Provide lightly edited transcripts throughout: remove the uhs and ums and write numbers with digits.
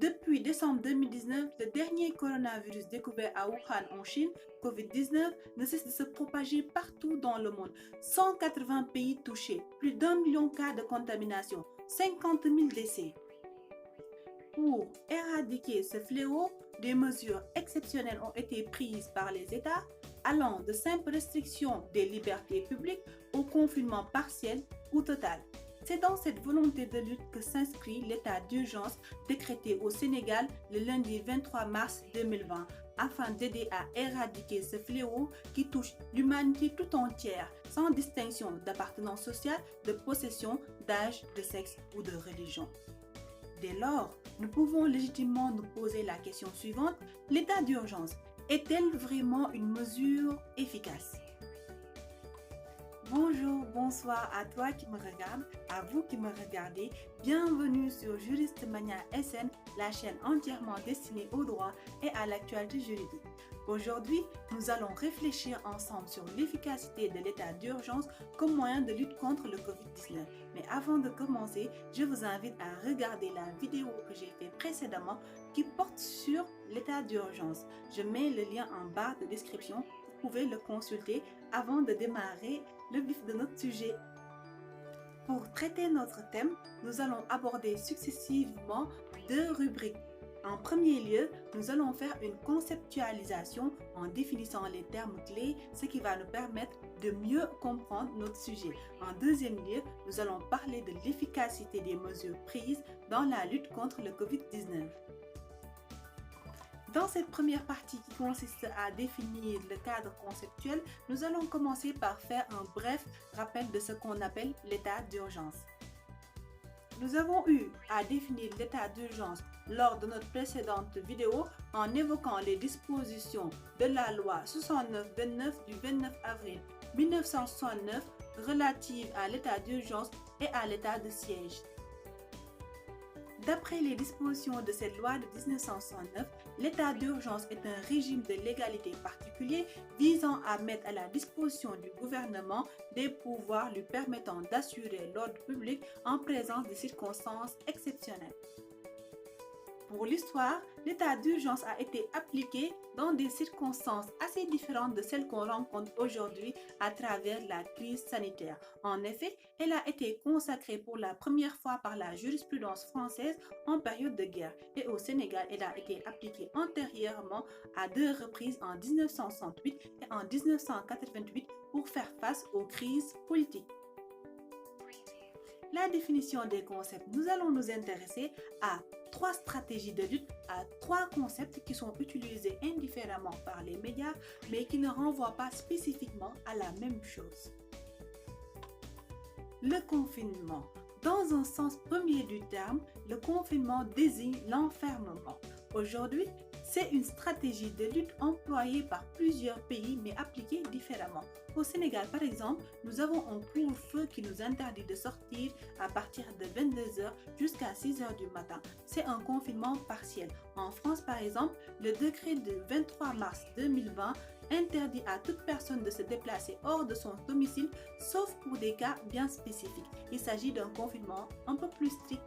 Depuis décembre 2019, le dernier coronavirus découvert à Wuhan en Chine, Covid-19, ne cesse de se propager partout dans le monde. 180 pays touchés, plus d'1 million de cas de contamination, 50 000 décès. Pour éradiquer ce fléau, des mesures exceptionnelles ont été prises par les États, allant de simples restrictions des libertés publiques au confinement partiel ou total. C'est dans cette volonté de lutte que s'inscrit l'état d'urgence décrété au Sénégal le lundi 23 mars 2020 afin d'aider à éradiquer ce fléau qui touche l'humanité tout entière sans distinction d'appartenance sociale, de possession, d'âge, de sexe ou de religion. Dès lors, nous pouvons légitimement nous poser la question suivante: l'état d'urgence est-elle vraiment une mesure efficace? Bonjour, bonsoir à toi qui me regarde, à vous qui me regardez. Bienvenue sur Juriste Mania SN, la chaîne entièrement destinée au droit et à l'actualité juridique. Aujourd'hui, nous allons réfléchir ensemble sur l'efficacité de l'état d'urgence comme moyen de lutte contre le Covid-19. Mais avant de commencer, je vous invite à regarder la vidéo que j'ai faite précédemment qui porte sur l'état d'urgence. Je mets le lien en barre de description. Vous pouvez le consulter avant de démarrer le vif de notre sujet. Pour traiter notre thème, nous allons aborder successivement deux rubriques. En premier lieu, nous allons faire une conceptualisation en définissant les termes clés, ce qui va nous permettre de mieux comprendre notre sujet. En deuxième lieu, nous allons parler de l'efficacité des mesures prises dans la lutte contre le Covid-19. Dans cette première partie qui consiste à définir le cadre conceptuel, nous allons commencer par faire un bref rappel de ce qu'on appelle l'état d'urgence. Nous avons eu à définir l'état d'urgence lors de notre précédente vidéo en évoquant les dispositions de la loi 69-29 du 29 avril 1969 relative à l'état d'urgence et à l'état de siège. D'après les dispositions de cette loi de 1969, l'état d'urgence est un régime de légalité particulier visant à mettre à la disposition du gouvernement des pouvoirs lui permettant d'assurer l'ordre public en présence de circonstances exceptionnelles. Pour l'histoire, l'état d'urgence a été appliqué dans des circonstances assez différentes de celles qu'on rencontre aujourd'hui à travers la crise sanitaire. En effet, elle a été consacrée pour la première fois par la jurisprudence française en période de guerre et au Sénégal, elle a été appliquée antérieurement à deux reprises en 1968 et en 1988 pour faire face aux crises politiques. La définition des concepts, nous allons nous intéresser à trois stratégies de lutte, à trois concepts qui sont utilisés indifféremment par les médias, mais qui ne renvoient pas spécifiquement à la même chose. Le confinement. Dans un sens premier du terme, le confinement désigne l'enfermement. Aujourd'hui, c'est une stratégie de lutte employée par plusieurs pays mais appliquée différemment. Au Sénégal, par exemple, nous avons un couvre-feu qui nous interdit de sortir à partir de 22 h jusqu'à 6 h du matin. C'est un confinement partiel. En France, par exemple, le décret du 23 mars 2020 interdit à toute personne de se déplacer hors de son domicile, sauf pour des cas bien spécifiques. Il s'agit d'un confinement un peu plus strict.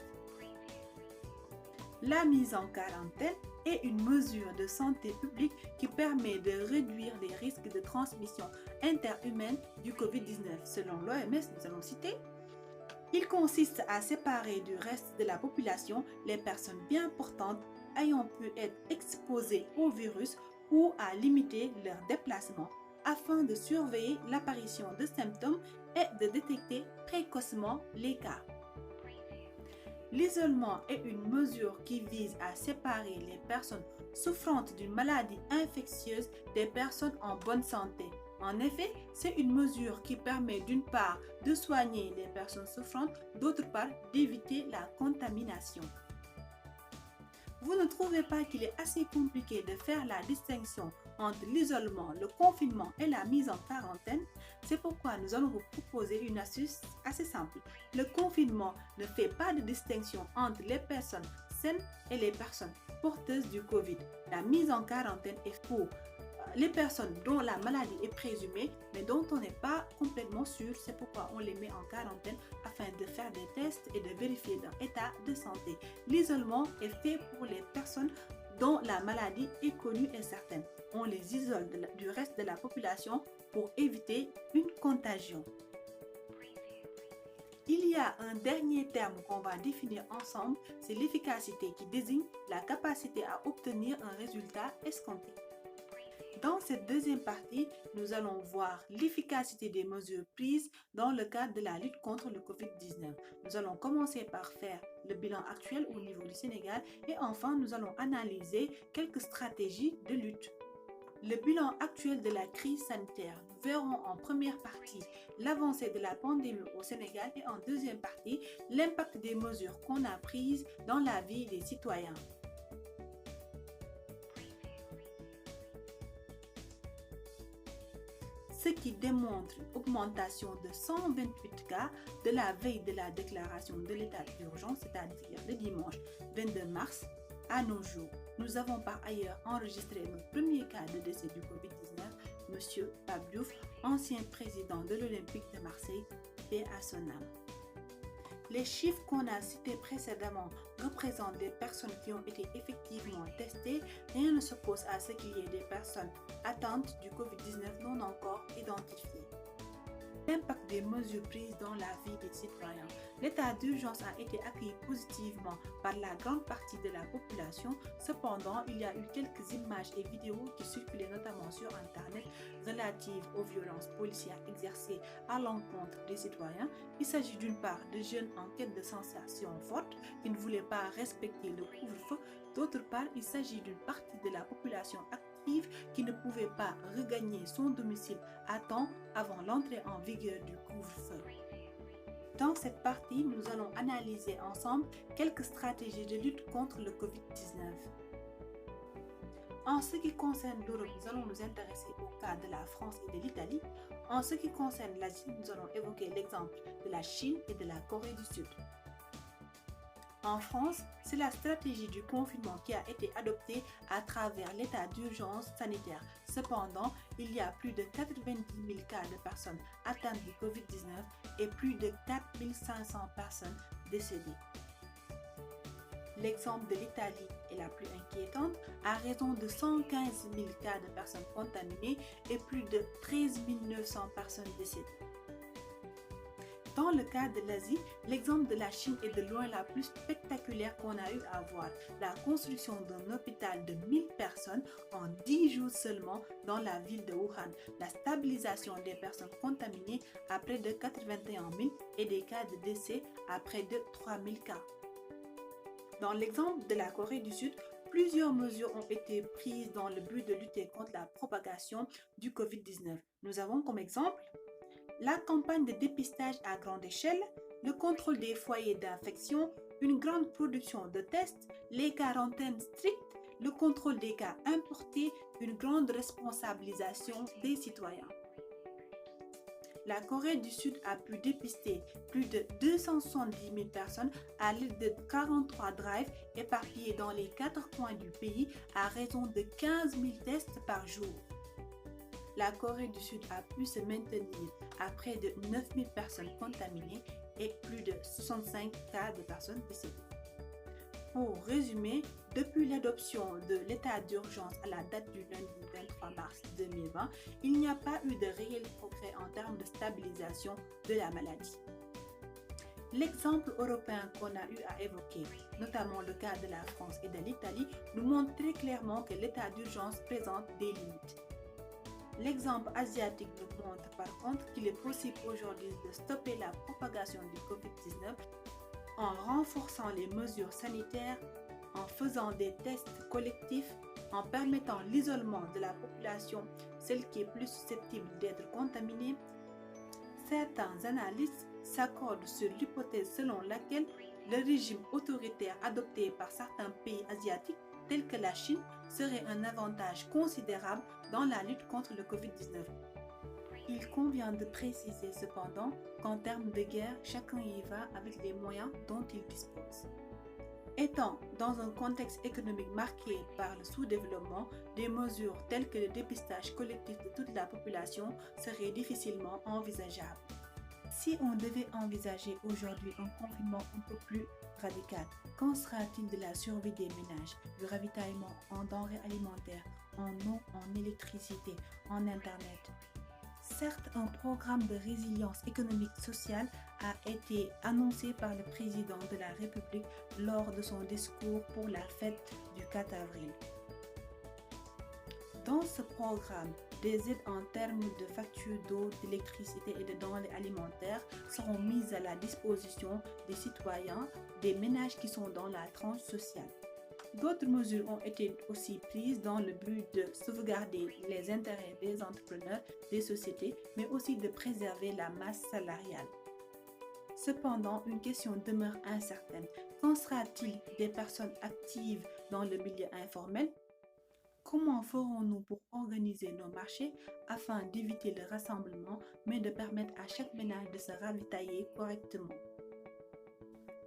La mise en quarantaine est une mesure de santé publique qui permet de réduire les risques de transmission interhumaine du Covid-19. Selon l'OMS, nous allons citer, il consiste à séparer du reste de la population les personnes bien portantes ayant pu être exposées au virus ou à limiter leur déplacement afin de surveiller l'apparition de symptômes et de détecter précocement les cas. L'isolement est une mesure qui vise à séparer les personnes souffrantes d'une maladie infectieuse des personnes en bonne santé. En effet, c'est une mesure qui permet d'une part de soigner les personnes souffrantes, d'autre part d'éviter la contamination. Vous ne trouvez pas qu'il est assez compliqué de faire la distinction entre l'isolement, le confinement et la mise en quarantaine? C'est pourquoi nous allons vous proposer une astuce assez simple. Le confinement ne fait pas de distinction entre les personnes saines et les personnes porteuses du Covid. La mise en quarantaine est pour les personnes dont la maladie est présumée, mais dont on n'est pas complètement sûr. C'est pourquoi on les met en quarantaine afin de faire des tests et de vérifier leur état de santé. L'isolement est fait pour les personnes dont la maladie est connue et certaine. On les isole du reste de la population pour éviter une contagion. Il y a un dernier terme qu'on va définir ensemble, c'est l'efficacité qui désigne la capacité à obtenir un résultat escompté. Dans cette deuxième partie, nous allons voir l'efficacité des mesures prises dans le cadre de la lutte contre le COVID-19. Nous allons commencer par faire le bilan actuel au niveau du Sénégal et enfin nous allons analyser quelques stratégies de lutte. Le bilan actuel de la crise sanitaire, nous verrons en première partie l'avancée de la pandémie au Sénégal et en deuxième partie l'impact des mesures qu'on a prises dans la vie des citoyens. Ce qui démontre une augmentation de 128 cas de la veille de la déclaration de l'état d'urgence, c'est-à-dire le dimanche 22 mars, à nos jours. Nous avons par ailleurs enregistré notre premier cas de décès du COVID-19, M. Pape Diouf, ancien président de l'Olympique de Marseille, paix à son âme. Les chiffres qu'on a cités précédemment représentent des personnes qui ont été effectivement testées. Rien ne s'oppose à ce qu'il y ait des personnes atteintes du COVID-19 non encore identifiées. L'impact des mesures prises dans la vie des citoyens. L'état d'urgence a été accueilli positivement par la grande partie de la population. Cependant, il y a eu quelques images et vidéos qui circulaient notamment sur Internet relatives aux violences policières exercées à l'encontre des citoyens. Il s'agit d'une part de jeunes en quête de sensations fortes qui ne voulaient pas respecter le couvre-feu. D'autre part, il s'agit d'une partie de la population active qui ne pouvait pas regagner son domicile à temps avant l'entrée en vigueur du couvre-feu. Dans cette partie, nous allons analyser ensemble quelques stratégies de lutte contre le COVID-19. En ce qui concerne l'Europe, nous allons nous intéresser au cas de la France et de l'Italie. En ce qui concerne l'Asie, nous allons évoquer l'exemple de la Chine et de la Corée du Sud. En France, c'est la stratégie du confinement qui a été adoptée à travers l'état d'urgence sanitaire. Cependant, il y a plus de 90 000 cas de personnes atteintes du COVID-19 et plus de 4 500 personnes décédées. L'exemple de l'Italie est la plus inquiétante à raison de 115 000 cas de personnes contaminées et plus de 13 900 personnes décédées. Dans le cas de l'Asie, l'exemple de la Chine est de loin la plus spectaculaire qu'on a eu à voir. La construction d'un hôpital de 1000 personnes en 10 jours seulement dans la ville de Wuhan. La stabilisation des personnes contaminées à près de 81 000 et des cas de décès à près de 3 000 cas. Dans l'exemple de la Corée du Sud, plusieurs mesures ont été prises dans le but de lutter contre la propagation du COVID-19. Nous avons comme exemple la campagne de dépistage à grande échelle, le contrôle des foyers d'infection, une grande production de tests, les quarantaines strictes, le contrôle des cas importés, une grande responsabilisation des citoyens. La Corée du Sud a pu dépister plus de 270 000 personnes à l'aide de 43 drives éparpillés dans les 4 coins du pays à raison de 15 000 tests par jour. La Corée du Sud a pu se maintenir à près de 9 000 personnes contaminées et plus de 65 cas de personnes décédées. Pour résumer, depuis l'adoption de l'état d'urgence à la date du lundi 23 mars 2020, il n'y a pas eu de réel progrès en termes de stabilisation de la maladie. L'exemple européen qu'on a eu à évoquer, notamment le cas de la France et de l'Italie, nous montre très clairement que l'état d'urgence présente des limites. L'exemple asiatique nous montre par contre qu'il est possible aujourd'hui de stopper la propagation du COVID-19 en renforçant les mesures sanitaires, en faisant des tests collectifs, en permettant l'isolement de la population, celle qui est plus susceptible d'être contaminée. Certains analystes s'accordent sur l'hypothèse selon laquelle le régime autoritaire adopté par certains pays asiatiques tels que la Chine serait un avantage considérable dans la lutte contre le COVID-19. Il convient de préciser cependant qu'en termes de guerre, chacun y va avec les moyens dont il dispose. Étant dans un contexte économique marqué par le sous-développement, des mesures telles que le dépistage collectif de toute la population seraient difficilement envisageables. Si on devait envisager aujourd'hui un confinement un peu plus radical, qu'en sera-t-il de la survie des ménages, du ravitaillement en denrées alimentaires, en eau, en électricité, en Internet? Certes, un programme de résilience économique sociale a été annoncé par le président de la République lors de son discours pour la fête du 4 avril. Dans ce programme, des aides en termes de factures d'eau, d'électricité et de denrées alimentaires seront mises à la disposition des citoyens, des ménages qui sont dans la tranche sociale. D'autres mesures ont été aussi prises dans le but de sauvegarder les intérêts des entrepreneurs, des sociétés, mais aussi de préserver la masse salariale. Cependant, une question demeure incertaine. Qu'en sera-t-il des personnes actives dans le milieu informel? Comment ferons-nous pour organiser nos marchés afin d'éviter le rassemblement, mais de permettre à chaque ménage de se ravitailler correctement?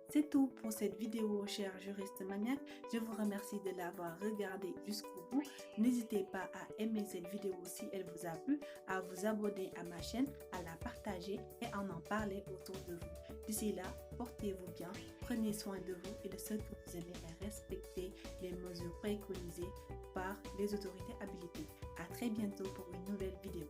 C'est tout pour cette vidéo, chers juristes maniaques. Je vous remercie de l'avoir regardée jusqu'au bout. N'hésitez pas à aimer cette vidéo si elle vous a plu, à vous abonner à ma chaîne, à la partager et à en parler autour de vous. D'ici là, portez-vous bien, prenez soin de vous et de ceux que vous aimez et respectez les mesures préconisées par les autorités habilitées. À très bientôt pour une nouvelle vidéo.